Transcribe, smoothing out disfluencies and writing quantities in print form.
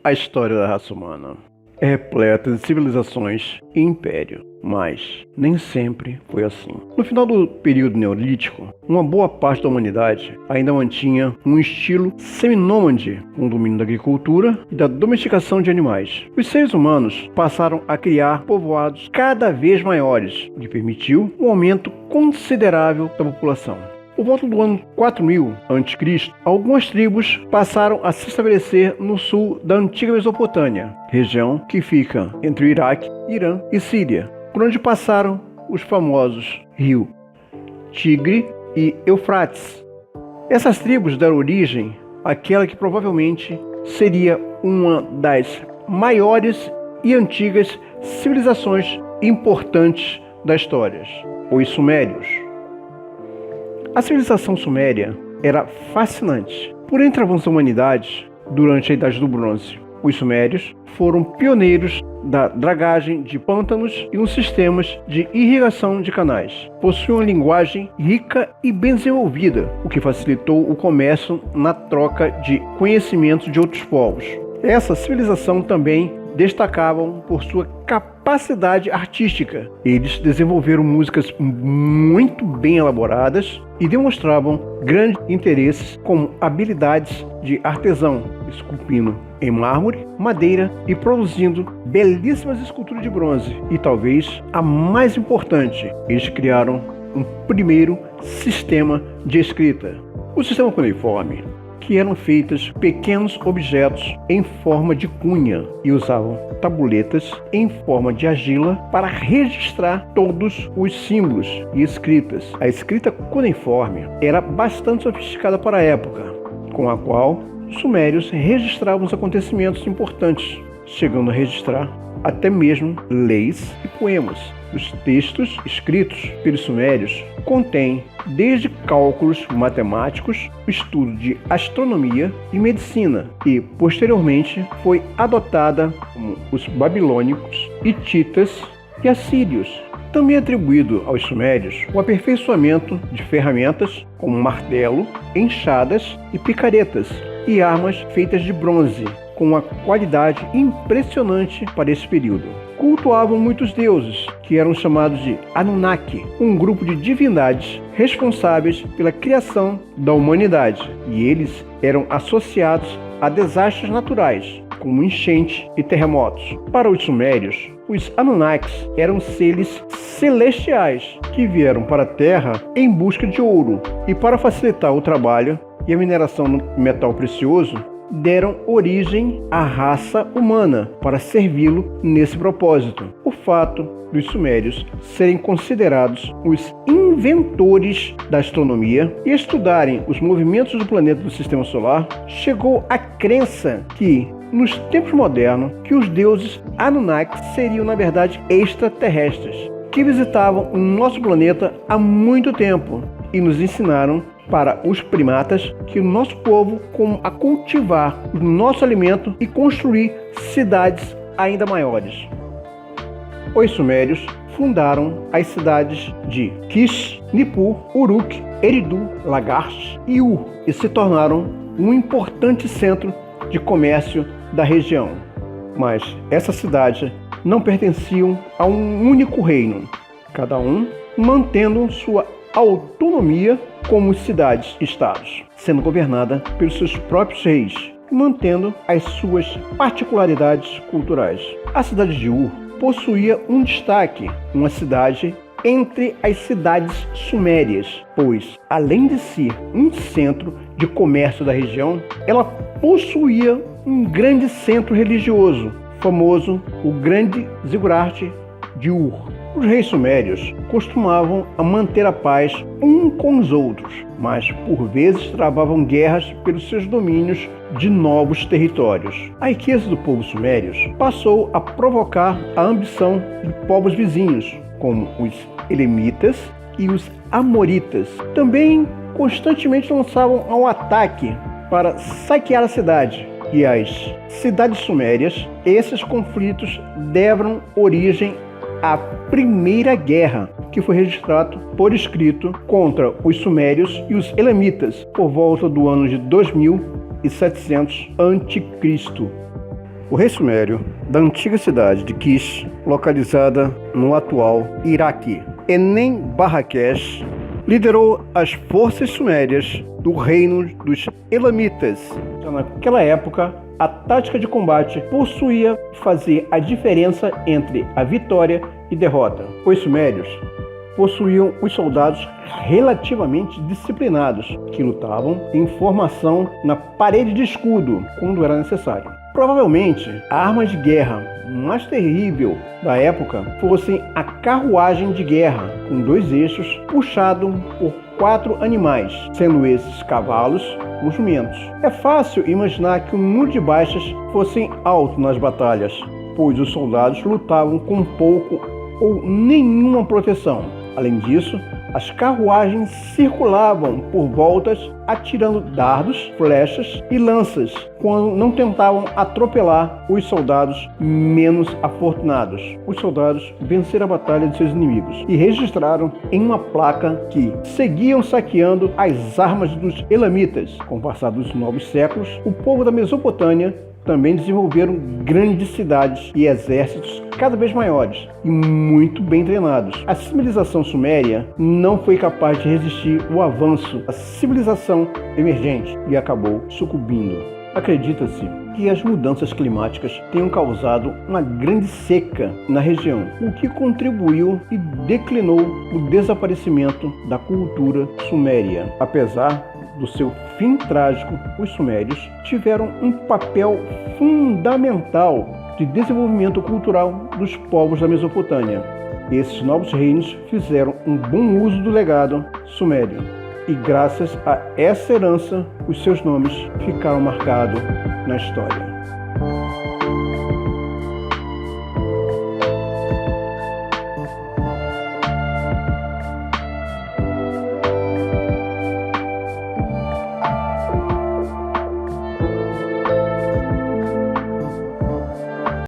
A história da raça humana é repleta de civilizações e império, mas nem sempre foi assim. No final do período neolítico, uma boa parte da humanidade ainda mantinha um estilo seminômade, com o domínio da agricultura e da domesticação de animais. Os seres humanos passaram a criar povoados cada vez maiores, o que permitiu um aumento considerável da população. Por volta do ano 4000 a.C., algumas tribos passaram a se estabelecer no sul da antiga Mesopotâmia, região que fica entre o Iraque, Irã e Síria, por onde passaram os famosos rios Tigre e Eufrates. Essas tribos deram origem àquela que provavelmente seria uma das maiores e antigas civilizações importantes da história, os Sumérios. A civilização suméria era fascinante. Por entre a avanço da humanidade, durante a Idade do Bronze, os sumérios foram pioneiros da dragagem de pântanos e nos sistemas de irrigação de canais. Possuíam uma linguagem rica e bem desenvolvida, o que facilitou o comércio na troca de conhecimentos de outros povos. Essa civilização também destacavam por sua capacidade artística. Eles desenvolveram músicas muito bem elaboradas e demonstravam grande interesse como habilidades de artesão, esculpindo em mármore, madeira e produzindo belíssimas esculturas de bronze. E talvez a mais importante, eles criaram um primeiro sistema de escrita, o sistema cuneiforme, que eram feitos pequenos objetos em forma de cunha e usavam tabuletas em forma de argila para registrar todos os símbolos e escritas. A escrita cuneiforme era bastante sofisticada para a época, com a qual os sumérios registravam os acontecimentos importantes, chegando a registrar até mesmo leis e poemas. Os textos escritos pelos sumérios contêm desde cálculos matemáticos, o estudo de astronomia e medicina, e posteriormente foi adotada como os babilônicos, hititas e assírios. Também é atribuído aos sumérios o aperfeiçoamento de ferramentas como martelo, enxadas e picaretas, e armas feitas de bronze, com uma qualidade impressionante para esse período. Cultuavam muitos deuses, que eram chamados de Anunnaki, um grupo de divindades responsáveis pela criação da humanidade, e eles eram associados a desastres naturais, como enchente e terremotos. Para os sumérios, os Anunnakis eram seres celestiais que vieram para a Terra em busca de ouro, e para facilitar o trabalho e a mineração do metal precioso, deram origem à raça humana para servi-lo nesse propósito. O fato dos sumérios serem considerados os inventores da astronomia e estudarem os movimentos do planeta do sistema solar chegou à crença que, nos tempos modernos, que os deuses Anunnaki seriam, na verdade, extraterrestres, que visitavam o nosso planeta há muito tempo e nos ensinaram para os primatas que o nosso povo como a cultivar o nosso alimento e construir cidades ainda maiores. Os sumérios fundaram as cidades de Kish, Nippur, Uruk, Eridu, Lagarsh e Ur e se tornaram um importante centro de comércio da região. Mas essas cidades não pertenciam a um único reino, cada um mantendo sua autonomia como cidades-estados, sendo governada pelos seus próprios reis, mantendo as suas particularidades culturais. A cidade de Ur possuía um destaque, uma cidade entre as cidades sumérias, pois, além de ser um centro de comércio da região, ela possuía um grande centro religioso, famoso o Grande Zigurate de Ur. Os reis sumérios costumavam manter a paz um com os outros, mas por vezes travavam guerras pelos seus domínios de novos territórios. A riqueza do povo sumérios passou a provocar a ambição de povos vizinhos, como os elemitas e os amoritas. Também constantemente lançavam ao ataque para saquear a cidade. E as cidades sumérias, esses conflitos deram origem a Primeira Guerra, que foi registrado por escrito contra os sumérios e os elamitas por volta do ano de 2700 a.C. o rei sumério da antiga cidade de Kish, localizada no atual Iraque. Enem-Barrakesh liderou as forças sumérias do reino dos Elamitas. Naquela época, a tática de combate possuía fazer a diferença entre a vitória e derrota. Os sumérios possuíam os soldados relativamente disciplinados, que lutavam em formação na parede de escudo quando era necessário. Provavelmente, a arma de guerra mais terrível da época fosse a carruagem de guerra, com 2 eixos, puxado por 4 animais, sendo esses cavalos ou jumentos. É fácil imaginar que o número de baixas fosse alto nas batalhas, pois os soldados lutavam com pouco ou nenhuma proteção. Além disso, as carruagens circulavam por voltas atirando dardos, flechas e lanças quando não tentavam atropelar os soldados menos afortunados. Os soldados venceram a batalha de seus inimigos e registraram em uma placa que seguiam saqueando as armas dos Elamitas. Com o passar dos novos séculos, o povo da Mesopotâmia também desenvolveram grandes cidades e exércitos cada vez maiores e muito bem treinados. A civilização suméria não foi capaz de resistir ao avanço da civilização emergente e acabou sucumbindo. Acredita-se que as mudanças climáticas tenham causado uma grande seca na região, o que contribuiu e declinou o desaparecimento da cultura suméria. Apesar do seu fim trágico, os sumérios tiveram um papel fundamental de desenvolvimento cultural dos povos da Mesopotâmia. Esses novos reinos fizeram um bom uso do legado sumério e, graças a essa herança, os seus nomes ficaram marcados na história.